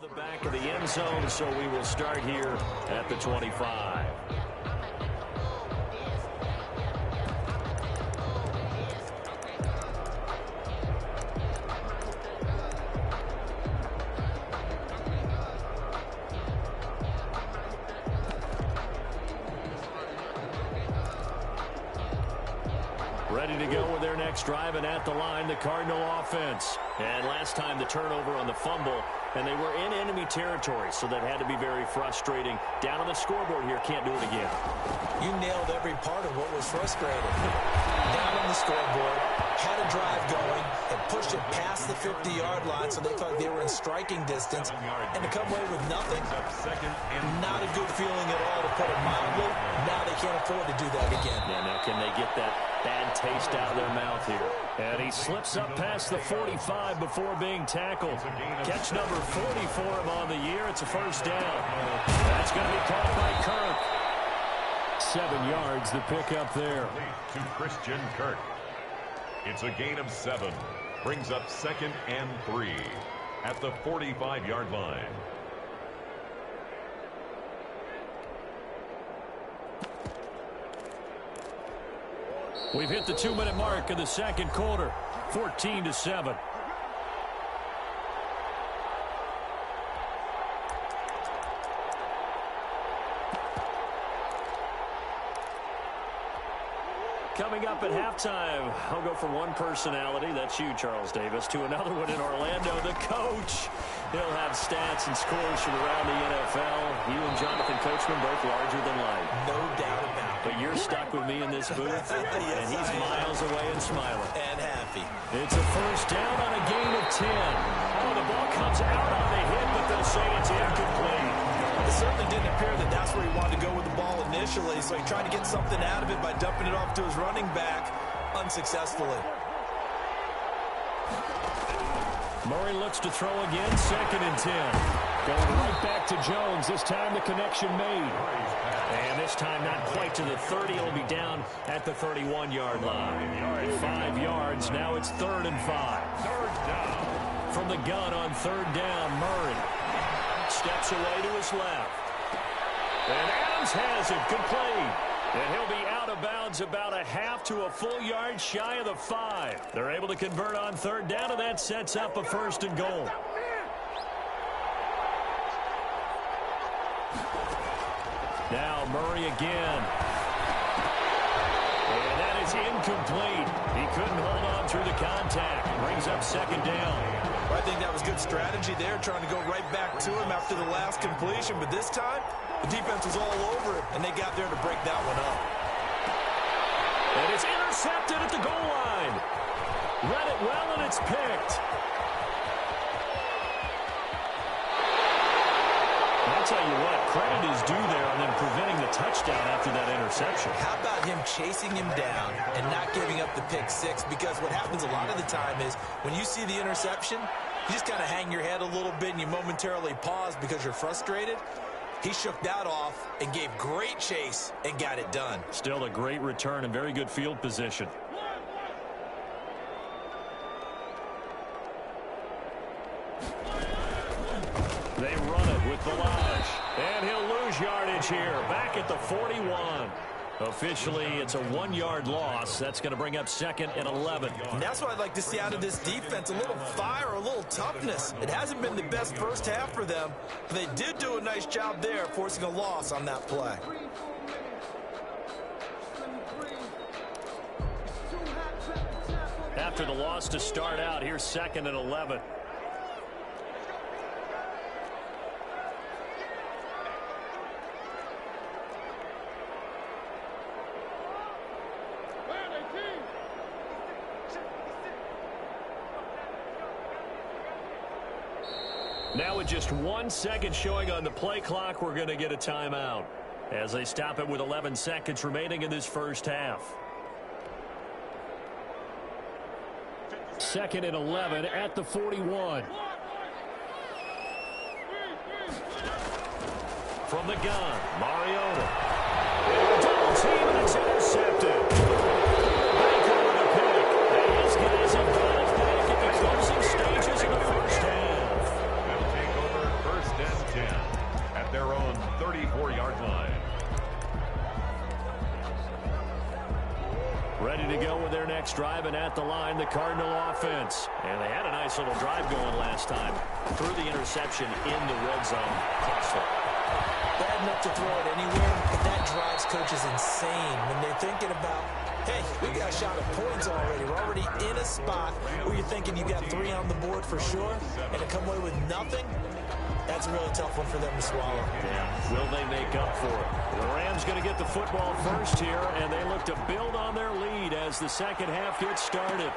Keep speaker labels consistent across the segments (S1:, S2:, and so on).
S1: the back of the end zone, so we will start here at the 25. Ready to go with their next drive, and at the line, the Cardinal offense. And last time the turnover on the fumble, and they were in enemy territory, so that had to be very frustrating. Down on the scoreboard here, can't do it again.
S2: You nailed every part of what was frustrating. Down on the scoreboard, had a drive going, and pushed it past the 50-yard line so they thought they were in striking distance. And to come away with nothing, not a good feeling at all, to put it mildly. Now they can't afford to do that again.
S1: Yeah, now can they get that bad taste out of their mouth here? And he slips up past the 45 before being tackled. Catch number 40 for him on the year. It's a first down. That's going to be caught by Kirk. 7 yards, the pickup there.
S3: To Christian Kirk. It's a gain of 7. Brings up 2nd and 3 at the 45-yard line.
S1: We've hit the 2-minute mark of the second quarter. 14-7. Coming up at halftime, I'll go from one personality, that's you, Charles Davis, to another one in Orlando, the coach. He'll have stats and scores from around the NFL. You and Jonathan Coachman both larger than life.
S2: No doubt about it.
S1: But you're stuck with me in this booth,
S2: Yes,
S1: and he's miles away and smiling.
S2: And happy.
S1: It's a first down on a gain of 10. Oh, the ball comes out on the hit, but they'll say it's incomplete.
S2: It certainly didn't appear that that's where he wanted to go with the ball initially, so he tried to get something out of it by dumping it off to his running back unsuccessfully.
S1: Murray looks to throw again, 2nd and 10. Going right back to Jones. This time the connection made. And this time not quite to the 30. It'll be down at the 31-yard line. 5 yards. Now it's 3rd and 5. From the gun on 3rd down, Murray steps away to his left. And Adams has it complete. And he'll be out of bounds about a half to a full yard shy of the 5. They're able to convert on 3rd down, and that sets up a 1st and goal. Now Murray again. And that is incomplete. He couldn't hold on through the contact. Brings up 2nd down.
S2: I think that was good strategy there, trying to go right back to him after the last completion. But this time, the defense was all over it, and they got there to break that one up.
S1: And it's intercepted at the goal line. Read it well, and it's picked. I'll tell you what, credit is due there on them preventing the touchdown after that interception.
S2: How about him chasing him down and not giving up the pick six? Because what happens a lot of the time is when you see the interception, you just kind of hang your head a little bit and you momentarily pause because you're frustrated. He shook that off and gave great chase and got it done.
S1: Still a great return and very good field position. They run it with Balaj. And he'll lose yardage here. Back at the 41. Officially, it's a 1-yard loss. That's going to bring up 2nd and 11.
S2: And that's what I'd like to see out of this defense. A little fire, a little toughness. It hasn't been the best first half for them, but they did do a nice job there, forcing a loss on that play.
S1: After the loss to start out, here's 2nd and 11. Now with just 1 second showing on the play clock, we're going to get a timeout as they stop it with 11 seconds remaining in this first half. 2nd and 11 at the 41. From the gun, Mariota. Double team, and it's intercepted. Baker with a pick. And his guys have got it back at the closing stages of the first half.
S3: They'll take over 1st
S1: Ready to go with their next drive, and at the line, the Cardinal offense. And they had a nice little drive going last time. Threw the interception in the red zone. Costly.
S2: Bad enough to throw it anywhere, but that drives coaches insane when they're thinking about, hey, we got a shot at points already. We're already in a spot where you're thinking you got 3 on the board for sure, and to come away with nothing, that's a really tough one for them to swallow.
S1: Yeah. Will they make up for it? The Rams going to get the football first here, and they look to build on their lead as the second half gets started.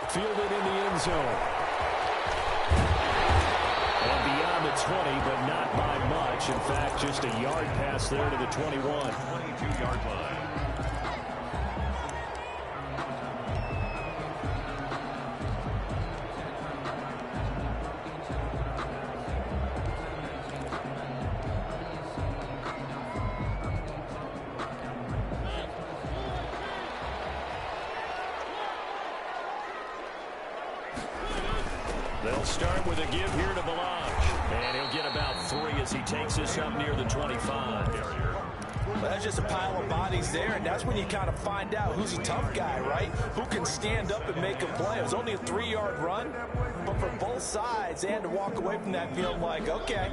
S1: Fielded in the end zone. And beyond the 20, but not by much. In fact, just a yard pass there to the 21.
S3: 22-yard line.
S1: They'll start with a give here to Ballage. And he'll get about 3 as he takes this up near the 25.
S2: Well, that's just a pile of bodies there, and that's when you kind of find out who's a tough guy, right? Who can stand up and make a play. It was only a 3-yard run, but for both sides, they had to walk away from that feeling like, okay,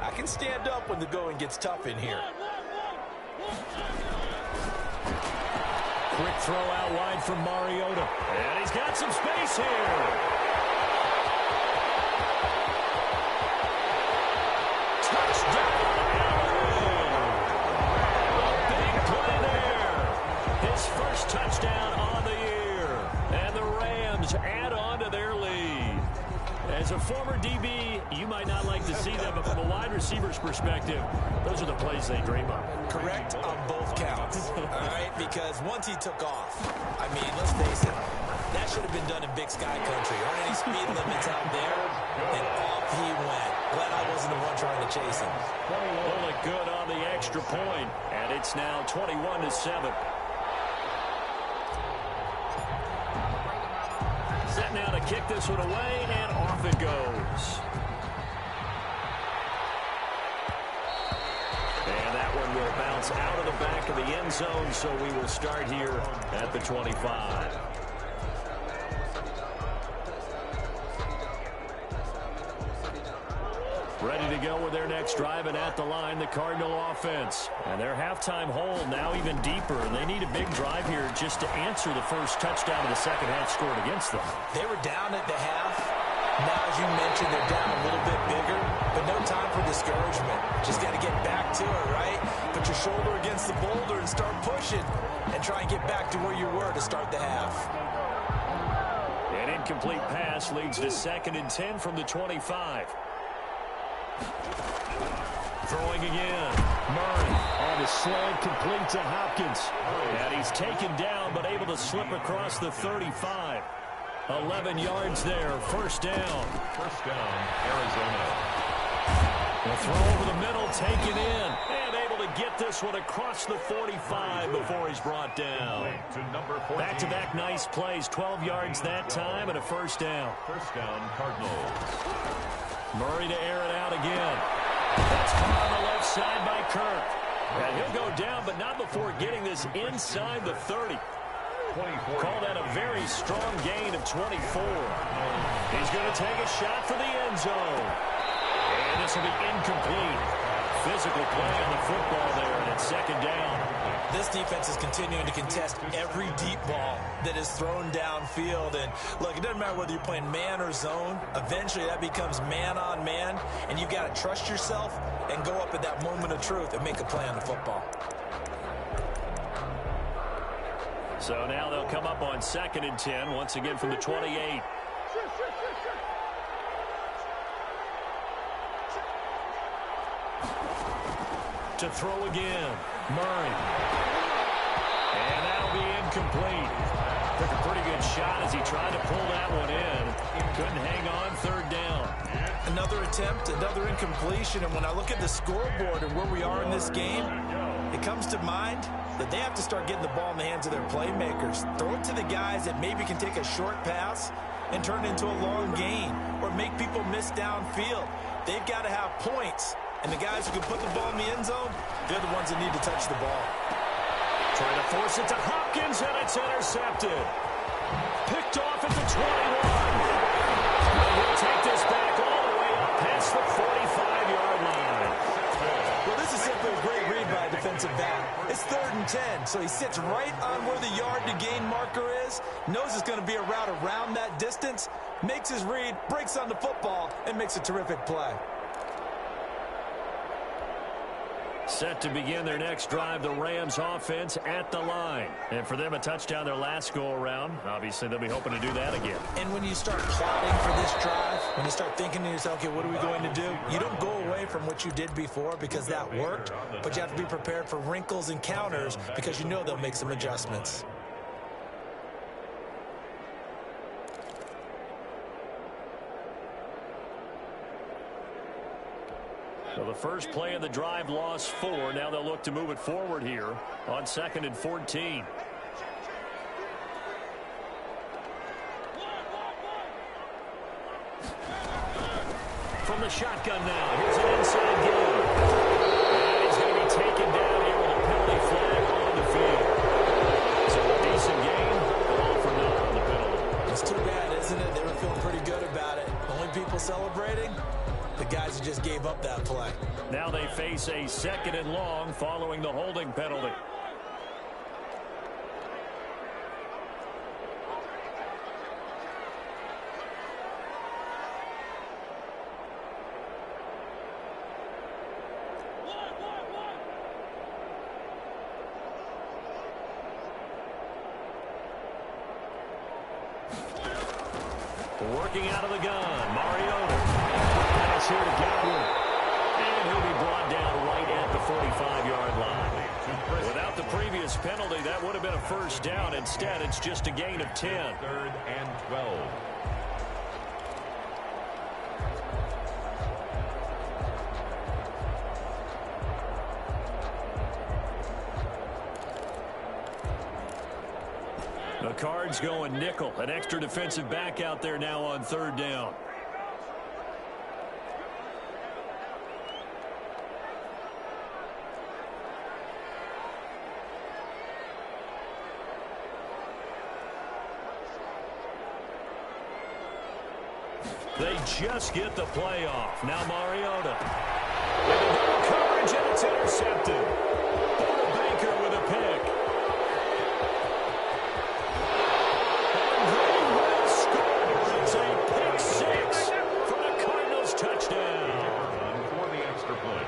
S2: I can stand up when the going gets tough in here.
S1: Quick throw out wide from Mariota. And he's got some space here. Touchdown on the year. And the Rams add on to their lead. As a former DB, you might not like to see them, but from a wide receiver's perspective, those are the plays they dream of.
S2: Correct on both counts. All right, because once he took off, I mean, let's face it, that should have been done in Big Sky Country. Aren't any speed limits out there? And off he went. Glad I wasn't the one trying to chase him.
S1: Well, good on the extra point, and it's now 21-7. Set now to kick this one away, and off it goes. And that one will bounce out of the back of the end zone, so we will start here at the 25. Ready to go with their next drive, and at the line, the Cardinal offense. And their halftime hole now even deeper. They need a big drive here just to answer the first touchdown of the second half scored against them.
S2: They were down at the half. Now, as you mentioned, they're down a little bit bigger, but no time for discouragement. Just got to get back to it, right? Put your shoulder against the boulder and start pushing and try and get back to where you were to start the half.
S1: An incomplete pass leads to 2nd and 10 from the 25. Throwing again. Murray on the slant, complete to Hopkins. And he's taken down, but able to slip across the 35. 11 yards there. First down.
S3: First down, Arizona.
S1: The throw over the middle, taken in. And able to get this one across the 45 before he's brought down. Back-to-back nice plays. 12 yards that time and a first down.
S3: First down, Cardinals.
S1: Murray to air it out again. That's caught on the left side by Kirk. And he'll go down, but not before getting this inside the 30. Call that a very strong gain of 24. He's going to take a shot for the end zone. And this will be incomplete. Physical play on the football there, and it's 2nd down.
S2: This defense is continuing to contest every deep ball that is thrown downfield. And look, it doesn't matter whether you're playing man or zone. Eventually that becomes man on man, and you've got to trust yourself and go up at that moment of truth and make a play on the football.
S1: So now they'll come up on 2nd and 10, once again from the 28. To throw again, Murray. And that'll be incomplete. Took a pretty good shot as he tried to pull that one in. Couldn't hang on, 3rd down.
S2: Another attempt, another incompletion, and when I look at the scoreboard and where we are in this game, it comes to mind that they have to start getting the ball in the hands of their playmakers. Throw it to the guys that maybe can take a short pass and turn it into a long gain or make people miss downfield. They've got to have points. And the guys who can put the ball in the end zone, they're the ones that need to touch the ball.
S1: Trying to force it to Hopkins, and it's intercepted. Picked off at the 21. And he'll take this back all the way up past the 45-yard line.
S2: Well, this is simply a great read by a defensive back. It's 3rd and 10, so he sits right on where the yard-to-gain marker is, knows it's going to be a route around that distance, makes his read, breaks on the football, and makes a terrific play.
S1: Set to begin their next drive, the Rams offense at the line. And for them, a touchdown their last go-around. Obviously, they'll be hoping to do that again.
S2: And when you start plotting for this drive, when you start thinking to yourself, okay, what are we going to do? You don't go away from what you did before because that worked, but you have to be prepared for wrinkles and counters because you know they'll make some adjustments.
S1: So the first play of the drive lost 4. Now they'll look to move it forward here on 2nd and 14. From the shotgun now. Here's an inside game. And he's going to be taken down here with a penalty flag on the field. So a decent game, but all for naught on the penalty.
S2: It's too bad, isn't it? They were feeling pretty good about it. Only people celebrating? The guys who just gave up that play.
S1: Now they face a 2nd and long following the holding penalty. Working out of the gun, Mariota. Pass here to Godwin. And he'll be brought down right at the 45-yard line. Without the previous penalty, that would have been a first down. Instead, it's just a gain of 10.
S3: 3rd and 12.
S1: The Cards going nickel. An extra defensive back out there now on 3rd down. They just get the play off. Now Mariota. And a double coverage, and it's intercepted. Buda Baker with a pick. And they will score. It's a pick 6 for the Cardinals touchdown.
S3: For the extra point.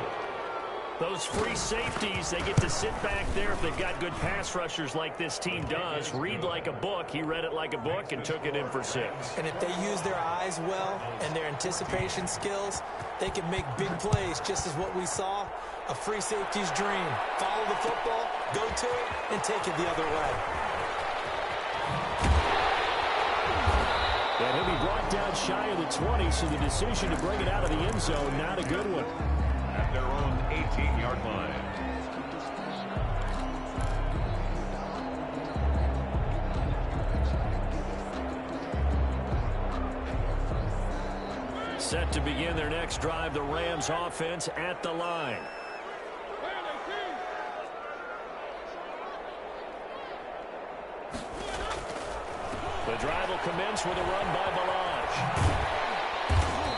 S1: Those free safeties, they get to sit back there if they've got good pass rushers like this team does. Read like a book. He read it like a book and took it in for 6.
S2: And if they use their eyes well and their anticipation skills, they can make big plays, just as what we saw. A free safety's dream. Follow the football, go to it, and take it the other way.
S1: And he'll be brought down shy of the 20, so the decision to bring it out of the end zone, not a good one.
S3: At their own 18-yard line.
S1: Set to begin their next drive, the Rams offense at the line. The drive will commence with a run by Balazs.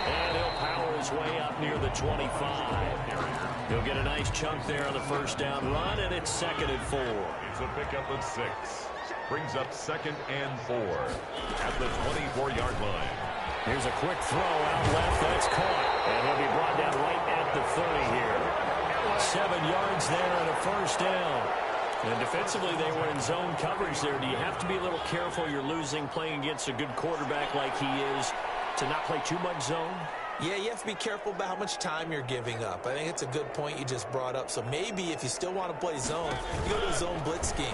S1: And he'll power his way up near the 25. He'll get a nice chunk there on the first down run, and it's 2nd and 4.
S3: It's a pickup of 6. Brings up 2nd and 4 at the 24-yard line.
S1: Here's a quick throw out left. That's caught. And he'll be brought down right at the 30 here. 7 yards there and a first down. And defensively, they were in zone coverage there. Do you have to be a little careful? You're losing playing against a good quarterback like he is to not play too much zone?
S2: Yeah, you have to be careful about how much time you're giving up. I think it's a good point you just brought up. So maybe if you still want to play zone, you go to a zone blitz scheme.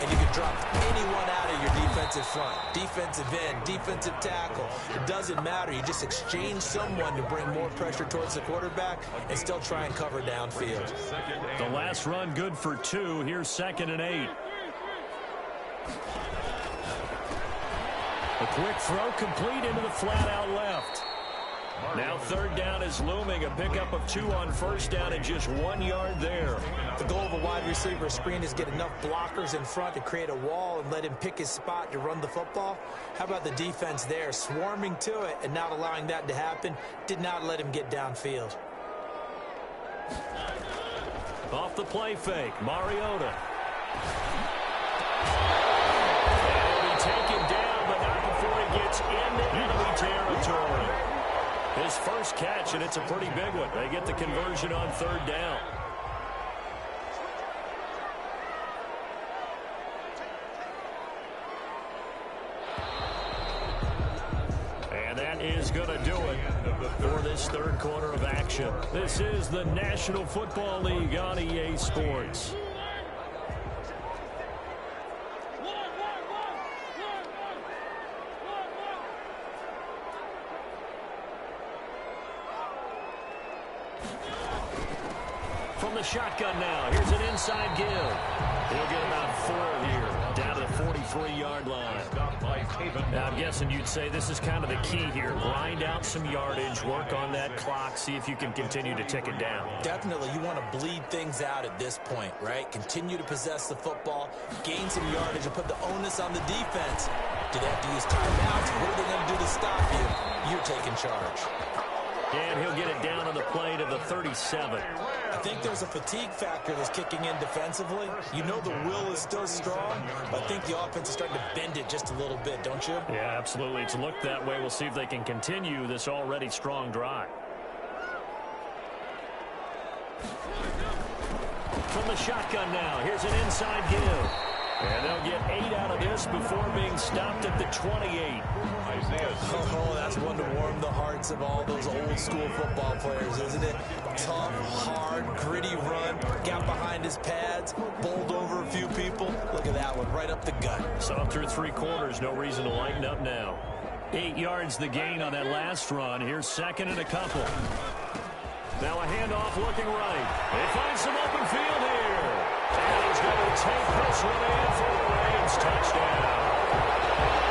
S2: And you can drop anyone out of your defensive front. Defensive end, defensive tackle. It doesn't matter. You just exchange someone to bring more pressure towards the quarterback and still try and cover downfield.
S1: The last run good for 2. Here's 2nd and 8. A quick throw complete into the flat out left. Now third down is looming. A pickup of 2 on first down and just 1 yard there.
S2: The goal of a wide receiver screen is get enough blockers in front to create a wall and let him pick his spot to run the football. How about the defense there, swarming to it and not allowing that to happen? Did not let him get downfield.
S1: Off the play fake, Mariota. And he taken down, but not before he gets into enemy territory. His first catch, and it's a pretty big one. They get the conversion on third down. And that is going to do it for this third quarter of action. This is the National Football League on EA Sports. From the shotgun now, here's an inside give. He'll get about 4 here, down to the 43-yard line. Now, I'm guessing you'd say this is kind of the key here. Grind out some yardage, work on that clock, see if you can continue to tick it down.
S2: Definitely, you want to bleed things out at this point, right? Continue to possess the football, gain some yardage, and put the onus on the defense. Do they have to use timeouts? What are they going to do to stop you? You're taking charge.
S1: And he'll get it down on the play to the 37.
S2: I think there's a fatigue factor that's kicking in defensively. You know the will is still strong, but I think the offense is starting to bend it just a little bit, don't you?
S1: Yeah, absolutely. It's looked that way. We'll see if they can continue this already strong drive. From the shotgun now, here's an inside give. And they'll get 8 out of this before being stopped at the 28.
S2: Oh, that's one to warm the hearts of all those old-school football players, isn't it? Tough, hard, gritty run, got behind his pads, bowled over a few people. Look at that one, right up the gut.
S1: So through 3 quarters, no reason to lighten up now. 8 yards the gain on that last run. Here's second and a couple. Now a handoff looking right. They find some open field here. And he's going to take this one in for the Rams touchdown.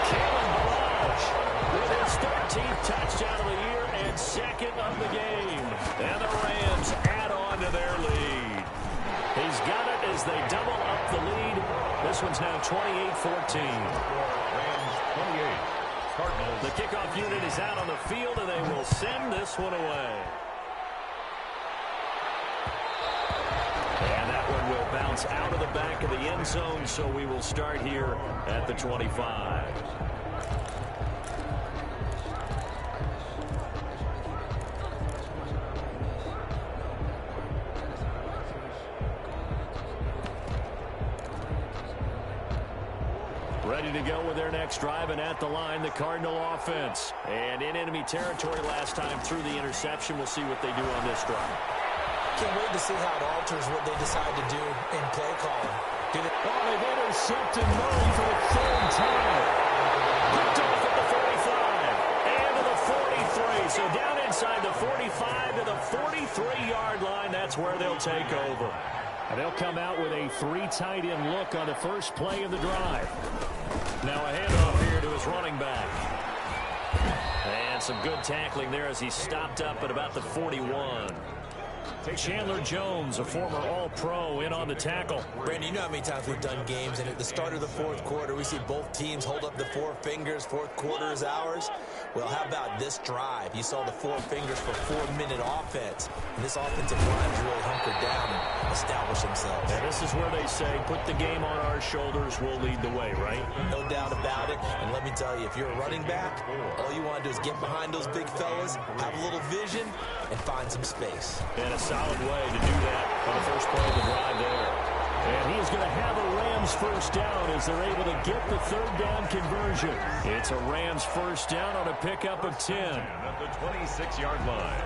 S1: Kalen Ballage with his 13th touchdown of the year and second of the game. And the Rams add on to their lead. He's got it as they double up the lead. This one's now 28-14.
S3: Rams 28. Cardinals.
S1: The kickoff unit is out on the field, and they will send this one away. And that one will bounce out of the back of the end zone, so we will start here at the 25. Ready to go with their next drive, and at the line, the Cardinal offense. And in enemy territory last time through the interception. We'll see what they do on this drive.
S2: Can't wait to see how it alters what they decide to do in play calling.
S1: They've intercepted Murray for the 3rd time. Picked off at the 45 and to the 43. So down inside the 45 to the 43-yard line. That's where they'll take over. And they'll come out with a 3 tight end look on the first play of the drive. Now a handoff here to his running back. And some good tackling there as he stopped up at about the 41. Chandler Jones, a former All-Pro, in on the tackle.
S2: Brandon, you know how many times we've done games, and at the start of the 4th quarter, we see both teams hold up the 4 fingers. 4th quarter is ours. Well, how about this drive? You saw the 4 fingers for 4-minute offense, and this offensive line's really hunkered down and established themselves.
S1: And this is where they say, put the game on our shoulders, we'll lead the way, right?
S2: No doubt about it. And let me tell you, if you're a running back, all you want to do is get behind those big fellas, have a little vision, and find some space.
S1: And a solid way to do that on the first play of the drive there. And he's going to have a Rams first down as they're able to get the 3rd down conversion. It's a Rams first down on a pickup of 10.
S3: At the 26-yard line.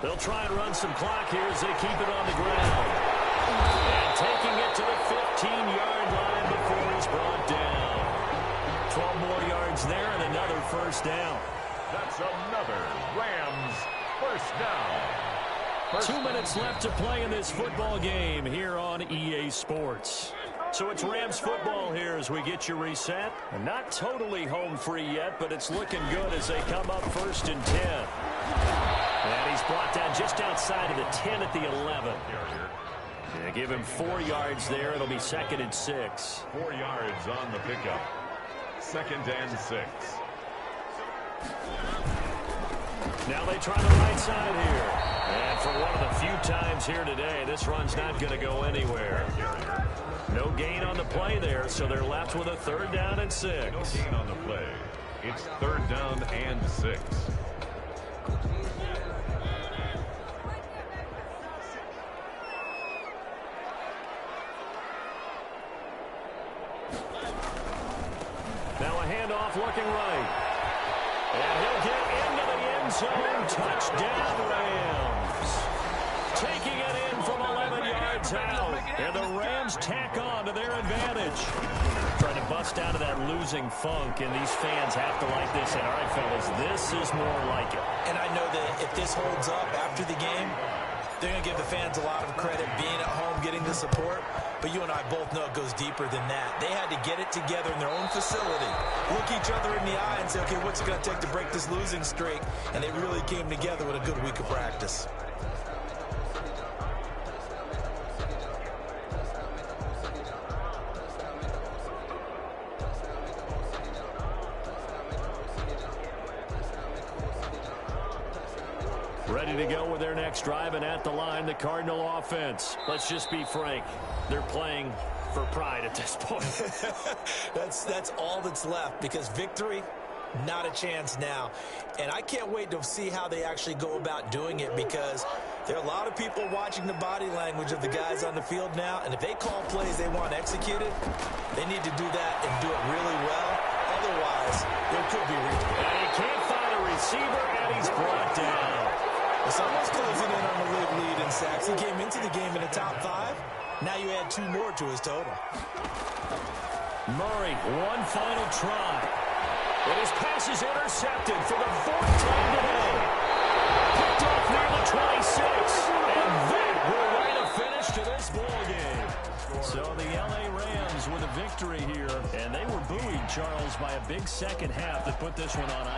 S1: They'll try and run some clock here as they keep it on the ground. And taking it to the 15-yard line before he's brought down. 12 more yards there and another first down.
S3: That's another Rams first down.
S1: 2 minutes left to play in this football game here on EA Sports. So it's Rams football here as we get you reset. And not totally home free yet, but it's looking good as they come up 1st and 10. And he's brought down just outside of the 10 at the 11. They give him 4 yards there. It'll be 2nd and 6.
S3: 4 yards on the pickup. 2nd and 6.
S1: Now they try the right side here. And for one of the few times here today, this run's not going to go anywhere. No gain on the play there, so they're left with a 3rd down and 6.
S3: No gain on the play. It's 3rd down and 6.
S1: Now a handoff looking right. And he'll get into the end zone. Touchdown, Rams. Taking it in from 11 yards out. And the Rams tack on to their advantage. Trying to bust out of that losing funk, and these fans have to like this. And all right, fellas, this is more like it.
S2: And I know that if this holds up after the game, they're going to give the fans a lot of credit being at home, getting the support. But you and I both know it goes deeper than that. They had to get it together in their own facility, look each other in the eye and say, okay, what's it going to take to break this losing streak? And they really came together with a good week of practice.
S1: Ready to go with their next drive, and at the line, the Cardinal offense. Let's just be frank. They're playing for pride at this point.
S2: That's all that's left, because victory, not a chance now. And I can't wait to see how they actually go about doing it, because there are a lot of people watching the body language of the guys on the field now, and if they call plays they want executed, they need to do that and do it really well. Otherwise, there could be replay.
S1: And he can't find a receiver, and he's brought down.
S2: It's almost closing in on the league lead in sacks. He came into the game in the top 5. Now you add 2 more to his total.
S1: Murray, one final try. And his pass is intercepted for the 4th time today. Picked off near the 26. And that will write a finish to this ball game. So the LA Rams with a victory here. And they were buoyed, Charles, by a big second half that put this one on ice.